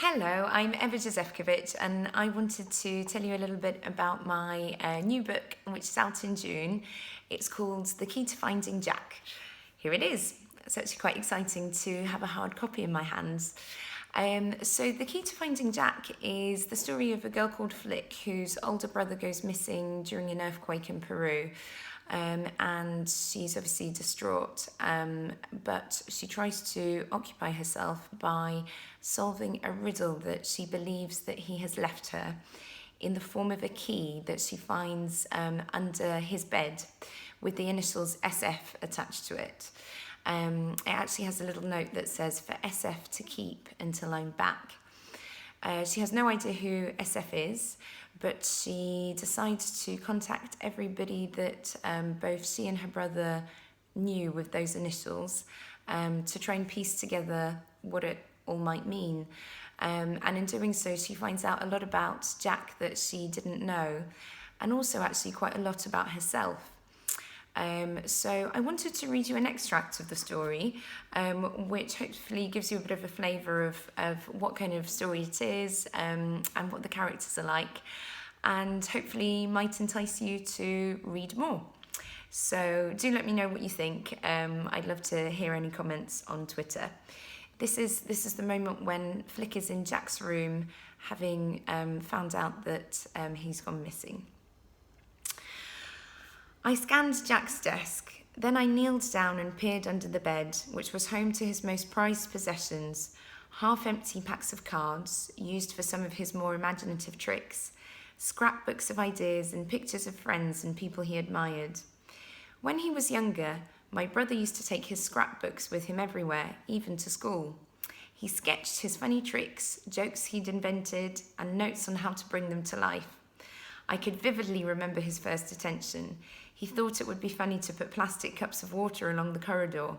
Hello, I'm Eva Jozefkiewicz, and I wanted to tell you a little bit about my new book, which is out in June. It's called The Key to Finding Jack. Here it is. It's actually quite exciting to have a hard copy in my hands. So The Key to Finding Jack is the story of a girl called Flick whose older brother goes missing during an earthquake in Peru. And she's obviously distraught, but she tries to occupy herself by solving a riddle that she believes that he has left her in the form of a key that she finds under his bed with the initials SF attached to it. It actually has a little note that says, "For SF to keep until I'm back." She has no idea who SF is, but she decides to contact everybody that both she and her brother knew with those initials to try and piece together what it all might mean. And in doing so, she finds out a lot about Jack that she didn't know, and also actually quite a lot about herself. So I wanted to read you an extract of the story, which hopefully gives you a bit of a flavour of what kind of story it is and what the characters are like, and hopefully might entice you to read more. So do let me know what you think. I'd love to hear any comments on Twitter. This is the moment when Flick is in Jack's room, having found out that he's gone missing. I scanned Jack's desk. Then I kneeled down and peered under the bed, which was home to his most prized possessions, half-empty packs of cards, used for some of his more imaginative tricks, scrapbooks of ideas and pictures of friends and people he admired. When he was younger, my brother used to take his scrapbooks with him everywhere, even to school. He sketched his funny tricks, jokes he'd invented, and notes on how to bring them to life. I could vividly remember his first attention. He thought it would be funny to put plastic cups of water along the corridor.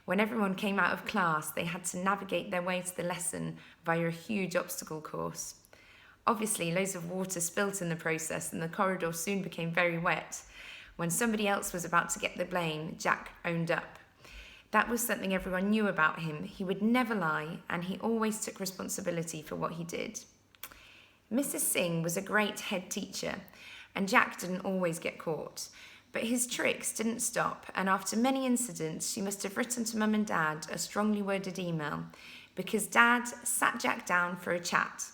When everyone came out of class, they had to navigate their way to the lesson via a huge obstacle course. Obviously, loads of water spilt in the process, and the corridor soon became very wet. When somebody else was about to get the blame, Jack owned up. That was something everyone knew about him. He would never lie, and he always took responsibility for what he did. Mrs. Singh was a great head teacher, and Jack didn't always get caught. But his tricks didn't stop, and after many incidents, she must have written to Mum and Dad a strongly worded email, because Dad sat Jack down for a chat.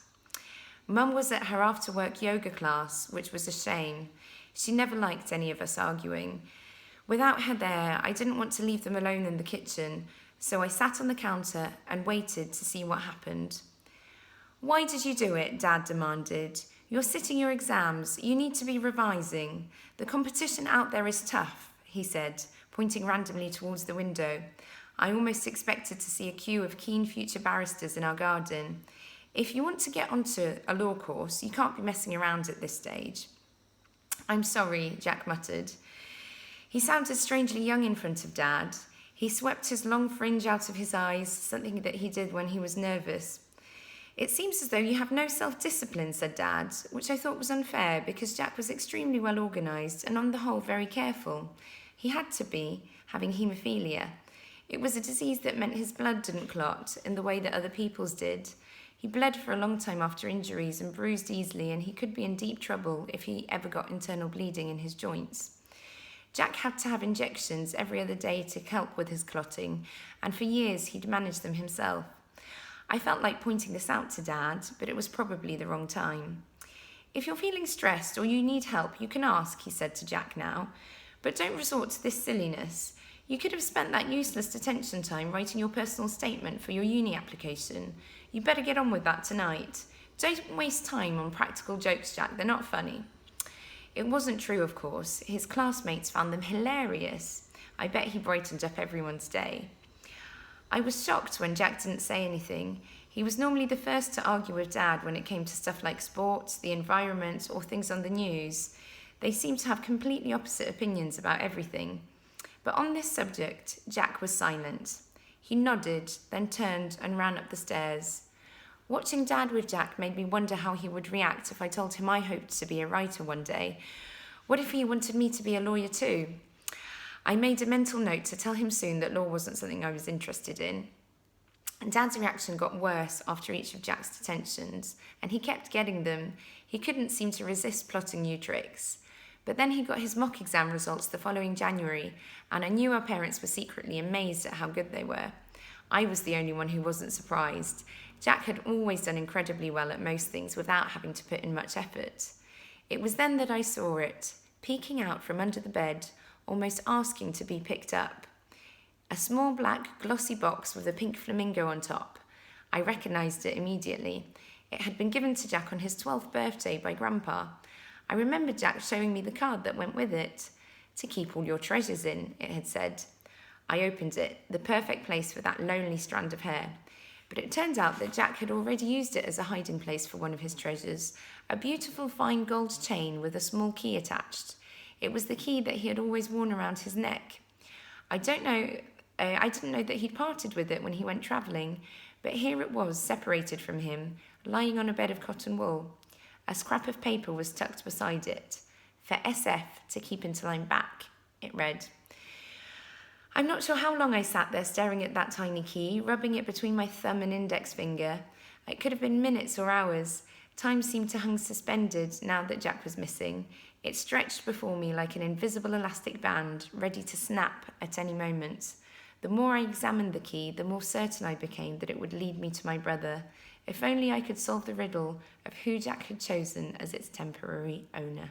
Mum was at her after-work yoga class, which was a shame. She never liked any of us arguing. Without her there, I didn't want to leave them alone in the kitchen, so I sat on the counter and waited to see what happened. "Why did you do it?" Dad demanded. "You're sitting your exams. You need to be revising. The competition out there is tough," he said, pointing randomly towards the window. I almost expected to see a queue of keen future barristers in our garden. "If you want to get onto a law course, you can't be messing around at this stage." "I'm sorry," Jack muttered. He sounded strangely young in front of Dad. He swept his long fringe out of his eyes, something that he did when he was nervous. "It seems as though you have no self-discipline," said Dad, which I thought was unfair because Jack was extremely well organised and on the whole very careful. He had to be, having haemophilia. It was a disease that meant his blood didn't clot in the way that other people's did. He bled for a long time after injuries and bruised easily, and he could be in deep trouble if he ever got internal bleeding in his joints. Jack had to have injections every other day to help with his clotting, and for years he'd managed them himself. I felt like pointing this out to Dad, but it was probably the wrong time. "If you're feeling stressed or you need help, you can ask," he said to Jack now. "But don't resort to this silliness. You could have spent that useless detention time writing your personal statement for your uni application. You better get on with that tonight. Don't waste time on practical jokes, Jack. They're not funny." It wasn't true, of course. His classmates found them hilarious. I bet he brightened up everyone's day. I was shocked when Jack didn't say anything. He was normally the first to argue with Dad when it came to stuff like sports, the environment, or things on the news. They seemed to have completely opposite opinions about everything. But on this subject, Jack was silent. He nodded, then turned and ran up the stairs. Watching Dad with Jack made me wonder how he would react if I told him I hoped to be a writer one day. What if he wanted me to be a lawyer too? I made a mental note to tell him soon that law wasn't something I was interested in. And Dad's reaction got worse after each of Jack's detentions, and he kept getting them. He couldn't seem to resist plotting new tricks. But then he got his mock exam results the following January, and I knew our parents were secretly amazed at how good they were. I was the only one who wasn't surprised. Jack had always done incredibly well at most things without having to put in much effort. It was then that I saw it, peeking out from under the bed, almost asking to be picked up. A small black glossy box with a pink flamingo on top. I recognised it immediately. It had been given to Jack on his 12th birthday by Grandpa. I remembered Jack showing me the card that went with it. To keep all your treasures in, it had said. I opened it, the perfect place for that lonely strand of hair. But it turned out that Jack had already used it as a hiding place for one of his treasures, a beautiful fine gold chain with a small key attached. It was the key that he had always worn around his neck. I didn't know that he'd parted with it when he went travelling, but here it was, separated from him, lying on a bed of cotton wool. A scrap of paper was tucked beside it. For SF to keep until I'm back, it read. I'm not sure how long I sat there staring at that tiny key, rubbing it between my thumb and index finger. It could have been minutes or hours. Time seemed to hang suspended now that Jack was missing. It stretched before me like an invisible elastic band, ready to snap at any moment. The more I examined the key, the more certain I became that it would lead me to my brother. If only I could solve the riddle of who Jack had chosen as its temporary owner.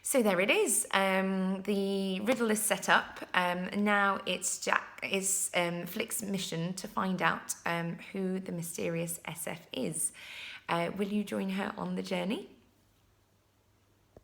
So there it is. The riddle is set up. Now it's Flick's mission to find out who the mysterious SF is. Will you join her on the journey?